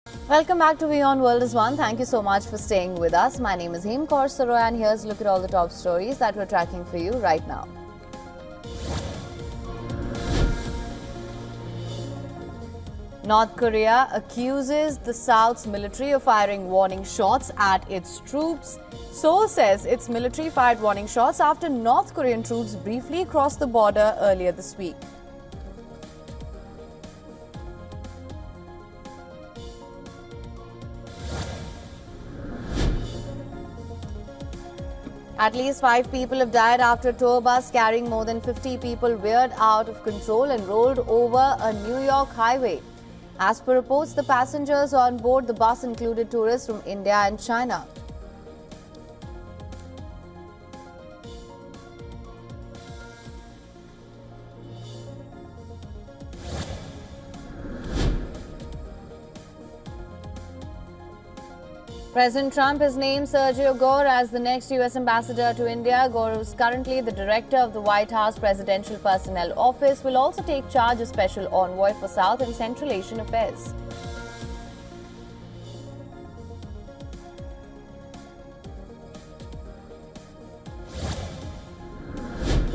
Welcome back to WION World is One. Thank you so much for staying with us. My name is Him Kaur Saroy, and here's a look at all the top stories that we're tracking for you right now. North Korea accuses the South's military of firing warning shots at its troops. Seoul says its military fired warning shots after North Korean troops briefly crossed the border earlier this week. At least 5 people have died after a tour bus carrying more than 50 people veered out of control and rolled over a New York highway. As per reports, the passengers on board the bus included tourists from India and China. President Trump has named Sergio Gore as the next U.S. ambassador to India. Gore, who is currently the director of the White House Presidential Personnel Office, will also take charge as special envoy for South and Central Asian affairs.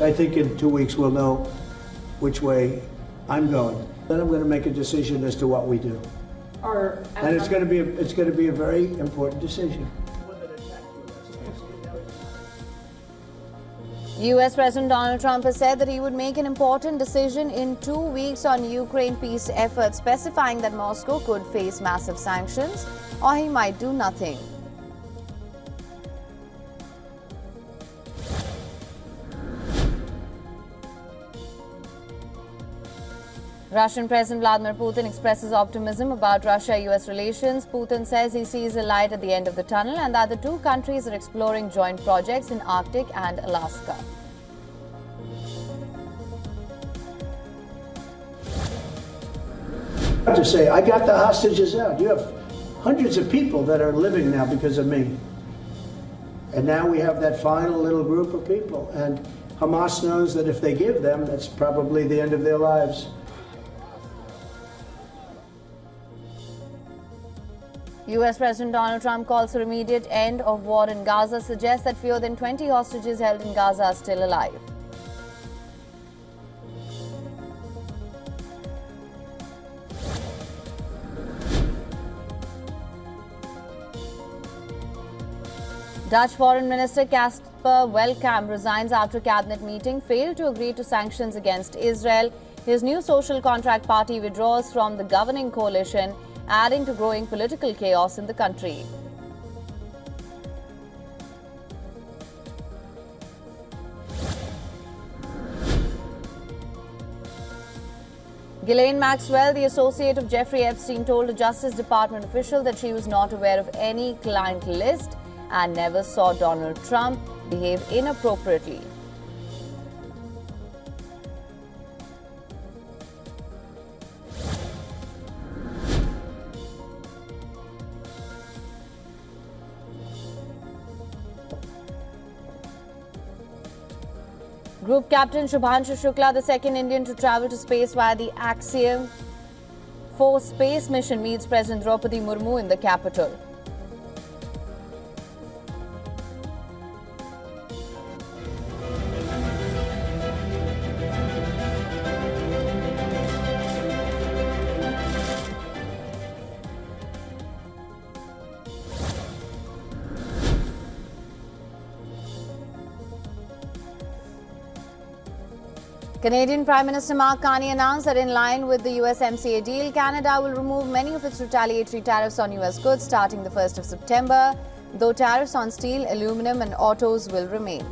I think in 2 weeks we'll know which way I'm going. Then I'm going to make a decision as to what we do. And it's going to be a very important decision. U.S. President Donald Trump has said that he would make an important decision in 2 weeks on Ukraine peace efforts, specifying that Moscow could face massive sanctions or he might do nothing. Russian President Vladimir Putin expresses optimism about Russia-US relations. Putin says he sees a light at the end of the tunnel and that the two countries are exploring joint projects in Arctic and Alaska. I have to say, I got the hostages out. You have hundreds of people that are living now because of me. And now we have that final little group of people. And Hamas knows that if they give them, that's probably the end of their lives. U.S. President Donald Trump calls for immediate end of war in Gaza, suggests that fewer than 20 hostages held in Gaza are still alive. Dutch Foreign Minister Casper Wellkamp resigns after cabinet meeting failed to agree to sanctions against Israel. His new social contract party withdraws from the governing coalition, adding to growing political chaos in the country. Ghislaine Maxwell, the associate of Jeffrey Epstein, told a Justice Department official that she was not aware of any client list and never saw Donald Trump behave inappropriately. Group Captain Shubhanshu Shukla, the second Indian to travel to space via the Axiom 4 space mission, meets President Draupadi Murmu in the capital. Canadian Prime Minister Mark Carney announced that in line with the USMCA deal, Canada will remove many of its retaliatory tariffs on US goods starting the 1st of September, though tariffs on steel, aluminum and autos will remain.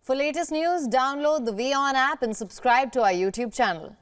For latest news, download the WION app and subscribe to our YouTube channel.